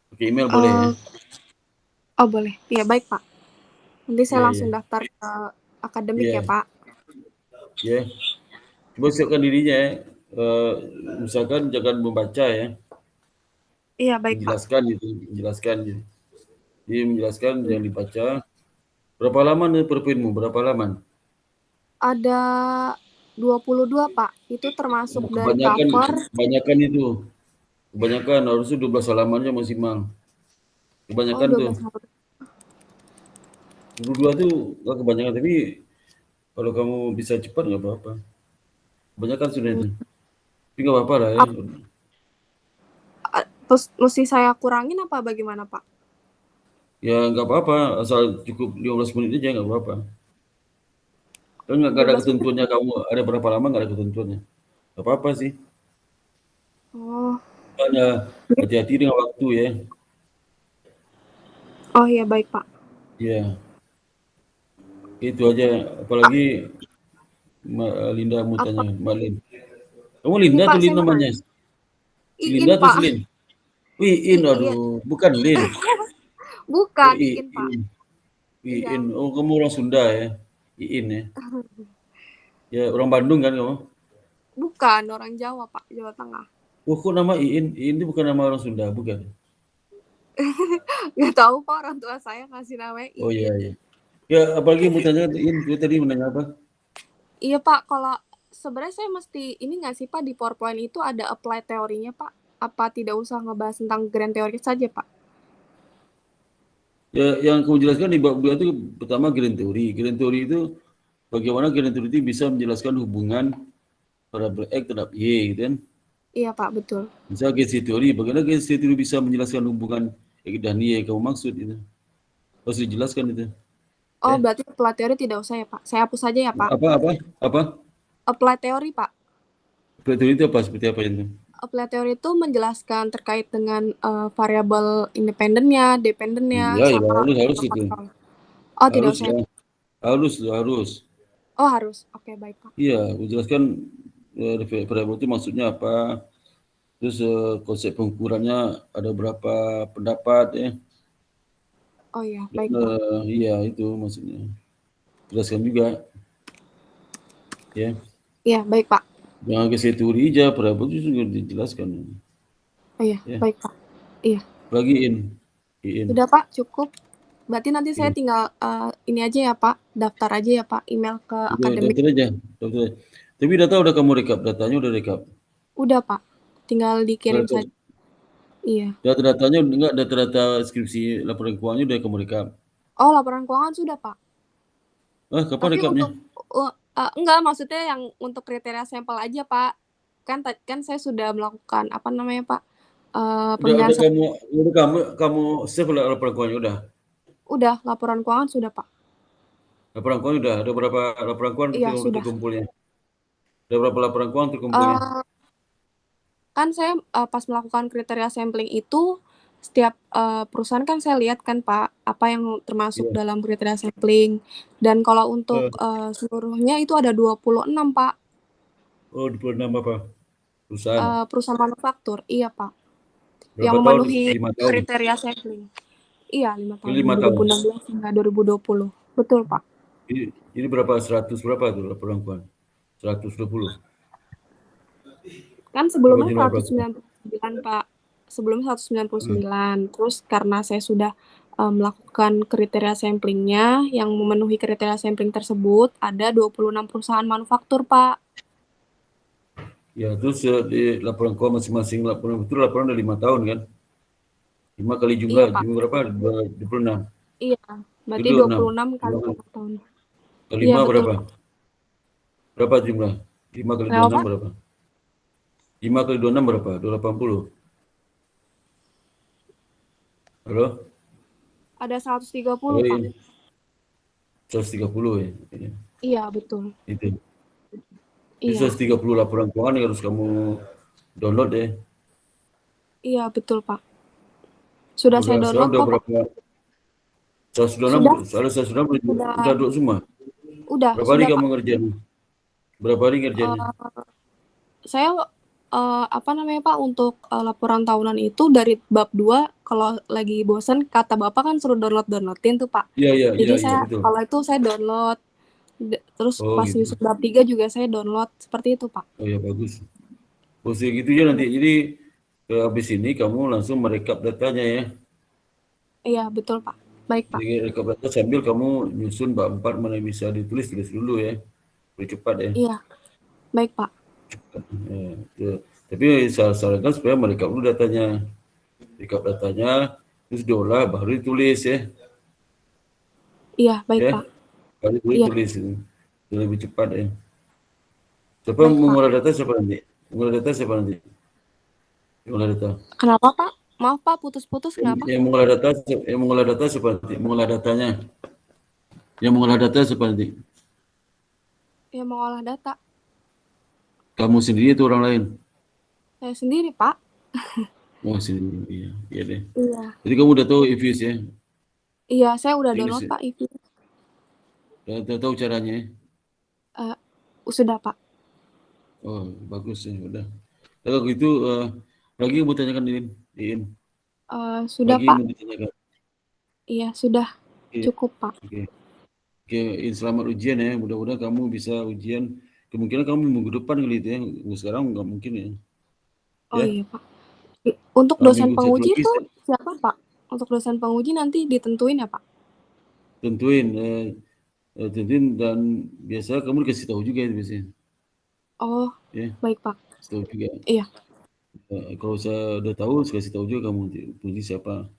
Speaker 2: Oke, email boleh ya.
Speaker 1: Eh, oh, boleh. Iya, baik, Pak. Nanti saya
Speaker 2: Iya,
Speaker 1: langsung
Speaker 2: iya.
Speaker 1: daftar ke akademik ya,
Speaker 2: Iya,
Speaker 1: Pak.
Speaker 2: ya. Coba siapkan dirinya ya. Eh, Misalkan jangan membaca ya.
Speaker 1: Iya, baik, Pak.
Speaker 2: Menjelaskan gitu, menjelaskan gitu. Jadi menjelaskan yang dibaca. Berapa lama nih perpinmu? Berapa lama?
Speaker 1: Ada 22, Pak. Itu termasuk dari
Speaker 2: Kebanyakan,
Speaker 1: cover.
Speaker 2: kebanyakan itu. Kebanyakan harusnya 12 halamannya maksimal.
Speaker 1: Oh,
Speaker 2: Kebanyakan tuh.
Speaker 1: 12 halaman.
Speaker 2: 22 tuh nggak kebanyakan, tapi kalau kamu bisa cepat nggak apa-apa. Kebanyakan sudah
Speaker 1: Hmm.
Speaker 2: itu. Tapi nggak apa-apa lah ya.
Speaker 1: Terus mesti saya kurangin apa bagaimana, Pak?
Speaker 2: Ya nggak apa-apa, asal cukup 15 menit aja nggak apa-apa. Kan nggak ada
Speaker 1: 15 menit?
Speaker 2: ketentuannya kamu ada berapa lama nggak ada ketentuannya. Nggak apa-apa sih.
Speaker 1: Oh,
Speaker 2: Hanya hati-hati dengan waktu ya.
Speaker 1: oh iya baik, Pak.
Speaker 2: Ya, itu aja. Apalagi Linda mau tanya,
Speaker 1: Apa?
Speaker 2: Mbak Lin. Kamu
Speaker 1: Ini
Speaker 2: Linda
Speaker 1: Pak,
Speaker 2: atau Lin
Speaker 1: saya mau
Speaker 2: namanya?
Speaker 1: nanya.
Speaker 2: Linda
Speaker 1: Iin,
Speaker 2: atau
Speaker 1: Pak.
Speaker 2: Lin? Wiin,
Speaker 1: Iin.
Speaker 2: aduh, bukan Lin. Oh,
Speaker 1: Bukan, Iin, Pak.
Speaker 2: Iin.
Speaker 1: Iya,
Speaker 2: Iin. Oh, kamu orang Sunda ya? Iin ya. Ya, orang Bandung kan kamu?
Speaker 1: bukan orang Jawa, Pak, Jawa Tengah.
Speaker 2: Oh, kok nama Iin? Iin itu bukan nama orang Sunda, bukan?
Speaker 1: Nggak tahu, Pak, orang tua saya ngasih namanya
Speaker 2: Oh iya,
Speaker 1: Iin.
Speaker 2: iya. Ya, apalagi mau tanya Iin, itu tadi mau nanya apa?
Speaker 1: Iya Pak, kalau sebenarnya saya mesti ini nggak sih Pak, di PowerPoint itu ada apply teorinya Pak? Apa tidak usah ngebahas tentang grand teori saja Pak?
Speaker 2: Ya, yang kamu jelaskan di bab 2 itu pertama grand teori. Grand teori itu bagaimana grand teori itu bisa menjelaskan hubungan variabel X terhadap Y gitu kan.
Speaker 1: Iya Pak, betul.
Speaker 2: Misalnya gauge teori, bagaimana gauge teori bisa menjelaskan hubungan X dan Y yang kamu maksud itu. Harus dijelaskan itu.
Speaker 1: Oh,
Speaker 2: Ya.
Speaker 1: berarti apply teori tidak usah ya Pak? Saya hapus saja ya Pak?
Speaker 2: Apa?
Speaker 1: Apply teori Pak?
Speaker 2: Grand teori itu apa? Seperti apa itu?
Speaker 1: Apply teori itu menjelaskan terkait dengan variabel independennya, dependennya,
Speaker 2: Iya, ya
Speaker 1: sama
Speaker 2: harus itu.
Speaker 1: faktor. Oh, tidak
Speaker 2: Harus
Speaker 1: usah ya
Speaker 2: lah.
Speaker 1: Pak?
Speaker 2: Harus.
Speaker 1: Oh, harus. Oke, baik Pak.
Speaker 2: Iya, menjelaskan variabel itu maksudnya apa. Terus konsep pengukurannya ada berapa pendapat ya.
Speaker 1: Oh iya,
Speaker 2: Dan,
Speaker 1: baik Pak.
Speaker 2: iya itu maksudnya. Jelaskan juga ya.
Speaker 1: Iya, baik Pak.
Speaker 2: Jangan ke teori aja, variabel itu juga dijelaskan.
Speaker 1: Oh iya,
Speaker 2: Ya.
Speaker 1: baik Pak. Iya.
Speaker 2: Lagi in.
Speaker 1: Sudah Pak, cukup. Berarti nanti saya
Speaker 2: Iya.
Speaker 1: tinggal ini aja ya Pak, daftar aja ya Pak, email ke
Speaker 2: Udah
Speaker 1: akademik.
Speaker 2: daftar aja. Tapi data udah kamu rekap, datanya udah rekap.
Speaker 1: Udah Pak, tinggal
Speaker 2: Udah
Speaker 1: dikirim
Speaker 2: rekap.
Speaker 1: saja. Iya.
Speaker 2: Data-datanya enggak, data-data skripsi laporan keuangannya udah kamu rekap.
Speaker 1: Oh, laporan keuangan sudah Pak.
Speaker 2: Kapan
Speaker 1: Tapi
Speaker 2: rekapnya?
Speaker 1: untuk enggak, maksudnya yang untuk kriteria sampel aja Pak. Kan saya sudah melakukan apa namanya Pak? Pemilihan
Speaker 2: Udah kamu save laporan keuangannya udah.
Speaker 1: udah, laporan keuangan sudah Pak.
Speaker 2: Laporan keuangan udah ada berapa laporan keuangan
Speaker 1: Iya, sudah.
Speaker 2: terkumpulnya? Ada berapa laporan keuangan terkumpulnya?
Speaker 1: Eh, kan saya pas melakukan kriteria sampling itu setiap perusahaan kan saya lihat kan Pak, apa yang termasuk
Speaker 2: Iya.
Speaker 1: dalam kriteria sampling. Dan kalau untuk seluruhnya itu ada 26 Pak.
Speaker 2: Oh, 26 apa? Perusahaan.
Speaker 1: Perusahaan manufaktur, iya Pak. Yang
Speaker 2: Berapa tahun?
Speaker 1: memenuhi
Speaker 2: 5 tahun.
Speaker 1: kriteria sampling. Iya, 5 tahun,
Speaker 2: 5 tahun.
Speaker 1: 2016 hingga 2020. Betul Pak.
Speaker 2: Ini berapa? 100 berapa tuh laporan keuangan? 120.
Speaker 1: Kan
Speaker 2: Berapa
Speaker 1: sebelumnya
Speaker 2: jumlah laporan keuangan?
Speaker 1: 199 Pak. Sebelumnya 199. Terus karena saya sudah melakukan kriteria samplingnya, yang memenuhi kriteria sampling tersebut ada 26 perusahaan manufaktur Pak.
Speaker 2: Ya, terus di laporan keuangan masing-masing laporan itu laporan ada 5 tahun kan? 5 kali jumlah,
Speaker 1: Iya Pak.
Speaker 2: jumlah berapa? 26.
Speaker 1: Iya, berarti 26 kali 5 tahun.
Speaker 2: Kali
Speaker 1: Iya
Speaker 2: 5
Speaker 1: betul.
Speaker 2: berapa? Berapa jumlah? 5 kali
Speaker 1: Kenapa
Speaker 2: 26
Speaker 1: Pak?
Speaker 2: berapa? 5 kali 26 berapa? 280. Halo?
Speaker 1: Ada 130
Speaker 2: Oh,
Speaker 1: Pak.
Speaker 2: iya. 130 ya.
Speaker 1: Iya betul.
Speaker 2: Itu. Itu
Speaker 1: Iya.
Speaker 2: 130 laporan keuangan yang harus kamu download ya.
Speaker 1: Iya betul Pak. Sudah saya
Speaker 2: Sekarang
Speaker 1: download
Speaker 2: udah
Speaker 1: kok Pak.
Speaker 2: berapa? 126 udah download semua.
Speaker 1: Udah,
Speaker 2: Berapa hari
Speaker 1: sudah
Speaker 2: kamu
Speaker 1: Pak.
Speaker 2: ngerjain? Berapa hari ngerjainnya?
Speaker 1: Saya apa namanya Pak, untuk laporan tahunan itu dari bab 2 kalau lagi bosan kata Bapak kan suruh downloadin tuh Pak.
Speaker 2: Iya,
Speaker 1: Jadi saya
Speaker 2: betul.
Speaker 1: kalau itu saya download, terus
Speaker 2: Oh,
Speaker 1: pas
Speaker 2: gitu.
Speaker 1: nyusun bab 3 juga saya download, seperti itu Pak.
Speaker 2: Oh ya, bagus. Terus gitu ya nanti. Jadi habis ini kamu langsung merekap datanya ya.
Speaker 1: Iya betul Pak. Baik Pak.
Speaker 2: Jadi rekap data sambil kamu nyusun bab 4 mana yang bisa tulis dulu ya. Lebih cepat ya.
Speaker 1: Iya, baik Pak.
Speaker 2: Ya. Tapi saya sarankan supaya merekap dulu datanya. Rekap datanya, terus diolah baru ditulis ya.
Speaker 1: Iya, baik
Speaker 2: Ya,
Speaker 1: Pak.
Speaker 2: baru
Speaker 1: Iya,
Speaker 2: ditulis. Itu lebih cepat ya. Siapa
Speaker 1: baik Pak.
Speaker 2: mengolah data siapa nanti? Mengolah data siapa nanti? Mengolah data.
Speaker 1: Kenapa Pak? Maaf Pak, putus-putus kenapa?
Speaker 2: Yang mengolah data siapa nanti? Mengolah datanya. Yang mengolah data siapa nanti?
Speaker 1: Yang mengolah data.
Speaker 2: Kamu sendiri atau orang lain?
Speaker 1: Saya sendiri Pak.
Speaker 2: Oh, sendiri. Iya, iya deh.
Speaker 1: Iya.
Speaker 2: Jadi kamu udah tahu EVIS ya?
Speaker 1: Iya, saya udah
Speaker 2: Teknis
Speaker 1: download
Speaker 2: ya?
Speaker 1: Pak itu.
Speaker 2: Udah tahu caranya ya?
Speaker 1: Sudah Pak.
Speaker 2: Oh, bagus ya, udah. Kalau gitu, lagi yang mau tanyakan Iin?
Speaker 1: Sudah
Speaker 2: Lagi
Speaker 1: Pak.
Speaker 2: mau ditanyakan?
Speaker 1: Iya, sudah.
Speaker 2: Oke,
Speaker 1: Cukup Pak.
Speaker 2: oke, Iin, selamat ujian ya. Mudah-mudahan kamu bisa ujian. Kemungkinan kamu minggu depan kali itu ya. Sekarang nggak mungkin ya.
Speaker 1: Oh
Speaker 2: Ya,
Speaker 1: iya Pak. Untuk dosen
Speaker 2: minggu satu
Speaker 1: penguji
Speaker 2: lagi
Speaker 1: itu siapa Pak? Untuk dosen penguji nanti ditentuin ya Pak?
Speaker 2: tentuin. Tintin dan biasa kamu dikasih tahu juga itu biasanya.
Speaker 1: Oh,
Speaker 2: Ya,
Speaker 1: baik Pak.
Speaker 2: kasih tahu juga.
Speaker 1: Iya,
Speaker 2: Kalau saya udah tahu, saya kasih tahu juga kamu puji siapa.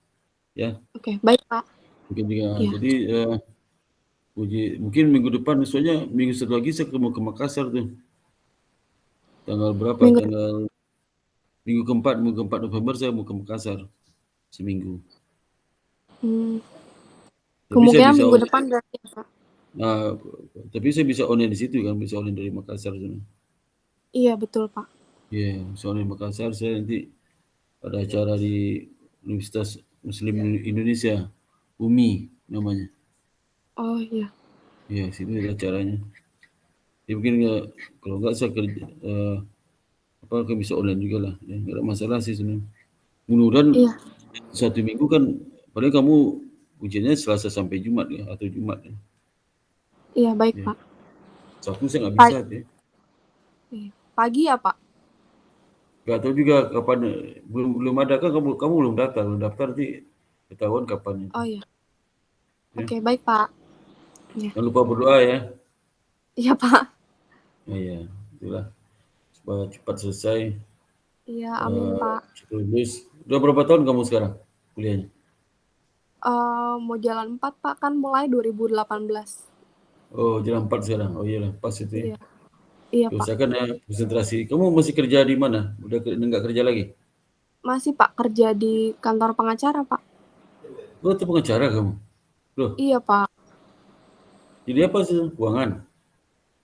Speaker 2: Ya,
Speaker 1: oke, baik Pak.
Speaker 2: mungkin juga.
Speaker 1: Iya,
Speaker 2: Jadi mungkin minggu depan, soalnya minggu satu lagi saya mau ke Makassar tuh. Tanggal berapa?
Speaker 1: minggu depan.
Speaker 2: Minggu keempat November saya mau ke Makassar seminggu.
Speaker 1: Hmm,
Speaker 2: Tapi saya
Speaker 1: kemungkinan
Speaker 2: bisa
Speaker 1: minggu depan berarti ya, Pak.
Speaker 2: Nah, tapi saya bisa online di situ kan, bisa online dari Makassar sana.
Speaker 1: Iya, betul Pak.
Speaker 2: Iya, bisa online Makassar. Saya nanti ada acara di Universitas Muslim Indonesia, UMI namanya.
Speaker 1: Oh iya,
Speaker 2: Iya, situ ada acaranya. Jadi mungkin kalau enggak saya kerja kan bisa online juga lah. Ya, nggak ada masalah sih sebenarnya. Mudah-mudahan
Speaker 1: iya,
Speaker 2: 1 minggu kan, paling kamu ujiannya Selasa sampai Jumat ya, atau Jumat ya.
Speaker 1: iya baik
Speaker 2: Ya.
Speaker 1: Pak.
Speaker 2: Sabtu saya nggak bisa
Speaker 1: Pagi,
Speaker 2: ya.
Speaker 1: pagi ya Pak?
Speaker 2: Nggak tahu juga kapan, belum belum ada kan, kamu belum daftar nanti ketahuan kapan itu.
Speaker 1: Oh iya,
Speaker 2: Ya.
Speaker 1: oke baik Pak. Iya,
Speaker 2: Jangan lupa berdoa ya.
Speaker 1: iya Pak.
Speaker 2: Ya, ya, itulah supaya cepat selesai,
Speaker 1: Iya, amin Pak.
Speaker 2: cepat lulus. Udah berapa tahun kamu sekarang kuliahnya?
Speaker 1: Mau jalan 4 Pak, kan mulai 2018.
Speaker 2: Oh, jalan 4 sekarang. Oh iyalah, pas itu ya.
Speaker 1: Iya, iya Pak.
Speaker 2: Usahakan ya konsentrasi. Kamu masih kerja di mana? Udah nggak kerja lagi?
Speaker 1: Masih Pak, kerja di kantor pengacara Pak.
Speaker 2: Oh, itu pengacara kamu. Loh,
Speaker 1: Iya Pak,
Speaker 2: jadi apa sih? Keuangan?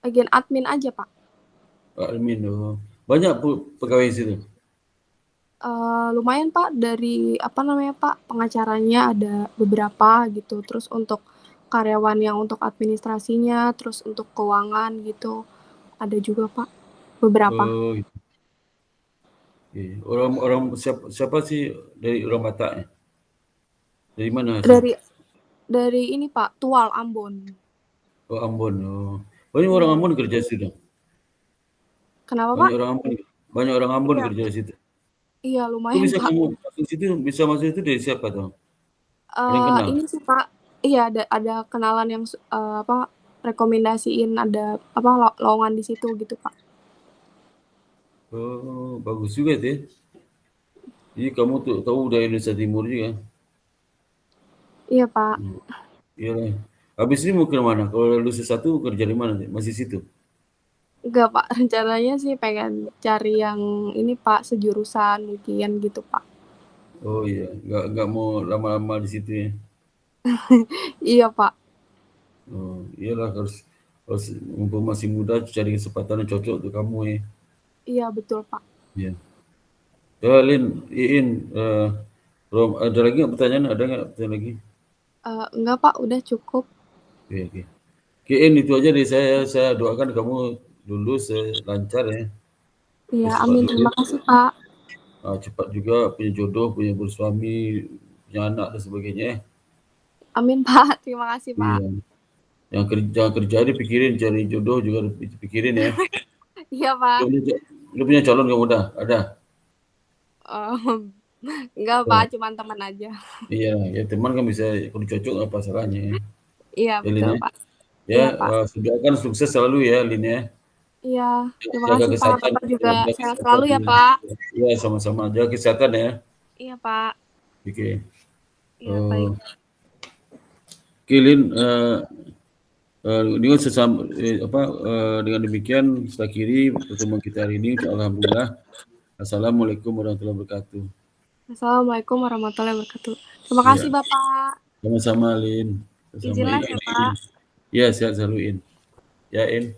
Speaker 1: bagian admin aja Pak.
Speaker 2: Pak Admin. Oh. Banyak pegawai di situ.
Speaker 1: Lumayan Pak, dari apa namanya Pak, pengacaranya ada beberapa gitu, terus untuk karyawan yang untuk administrasinya, terus untuk keuangan gitu, ada juga Pak, beberapa.
Speaker 2: Oh, gitu. Iya. Orang siapa sih dari orang Batak ya? Dari mana asal?
Speaker 1: Dari ini Pak, Tual, Ambon.
Speaker 2: Oh, Ambon. Oh. Banyak orang
Speaker 1: Iya.
Speaker 2: Ambon kerja di situ.
Speaker 1: Kenapa Pak?
Speaker 2: Banyak orang Ambon. Banyak orang Ambon
Speaker 1: Iya,
Speaker 2: kerja di situ.
Speaker 1: iya
Speaker 2: Itu
Speaker 1: lumayan
Speaker 2: bisa
Speaker 1: Pak.
Speaker 2: kamu masuk situ, bisa masuk itu dari siapa tuh? Ada yang kenal?
Speaker 1: Ini sih Pak, iya ada kenalan yang apa, rekomendasiin ada apa, lowongan di situ gitu Pak.
Speaker 2: Oh, bagus juga tuh ya. Jadi kamu tuh tahu dari Indonesia Timur juga.
Speaker 1: Iya Pak.
Speaker 2: Iya lah. Habis ini mau ke mana? Kalau lulus S1 kerja di mana? Masih situ?
Speaker 1: Enggak Pak, rencananya sih pengen cari yang ini Pak, sejurusan mungkin gitu Pak.
Speaker 2: Oh iya, nggak mau lama-lama di situ ya.
Speaker 1: Iya Pak,
Speaker 2: Oh, iyalah harus harus mumpung masih muda cari kesempatan yang cocok untuk kamu ya.
Speaker 1: iya betul Pak.
Speaker 2: Iya. Ya, Lin, Iin, ada lagi nggak pertanyaan? Ada nggak pertanyaan lagi?
Speaker 1: Enggak Pak, udah cukup.
Speaker 2: Oke, oke. Oke, Iin, itu aja dari saya. Saya doakan kamu lulus lancar ya.
Speaker 1: Iya,
Speaker 2: Terus cepat
Speaker 1: amin, terima
Speaker 2: lulus,
Speaker 1: kasih Pak.
Speaker 2: cepat juga punya jodoh, punya bersuami, punya anak dan sebagainya ya.
Speaker 1: Amin Pak, terima kasih Pak.
Speaker 2: Iya. Jangan kerja dipikirin, cari jodoh juga dipikirin ya.
Speaker 1: Iya Pak.
Speaker 2: Lu punya calon kamu udah? Ada?
Speaker 1: Mmm, enggak Pak,
Speaker 2: Oh,
Speaker 1: cuman teman aja.
Speaker 2: iya, ya teman kan bisa kalau cocok apa salahnya ya.
Speaker 1: Iya
Speaker 2: Ya, Lin
Speaker 1: betul
Speaker 2: ya.
Speaker 1: Pak.
Speaker 2: Ya,
Speaker 1: Iya Pak.
Speaker 2: doakan sukses selalu ya, Lin ya.
Speaker 1: Iya, terima
Speaker 2: Jaga
Speaker 1: kasih Pak,
Speaker 2: kesehatan,
Speaker 1: Bapak juga
Speaker 2: jaga
Speaker 1: sehat
Speaker 2: kesehatan.
Speaker 1: selalu ya Pak.
Speaker 2: Ya, sama-sama. Jaga kesehatan ya.
Speaker 1: Iya Pak.
Speaker 2: Oke.
Speaker 1: Iya
Speaker 2: Eh,
Speaker 1: baik.
Speaker 2: Oke, Lin, dengan dengan demikian saya akhiri pertemuan kita hari ini. Alhamdulillah. Assalamualaikum warahmatullahi wabarakatuh.
Speaker 1: Assalamualaikum warahmatullahi wabarakatuh. Terima kasih
Speaker 2: Ya,
Speaker 1: Bapak.
Speaker 2: sama-sama, Lin. Sama
Speaker 1: Izin les
Speaker 2: Iin.
Speaker 1: ya Pak.
Speaker 2: Ya, sehat selalu, In. Ya, In.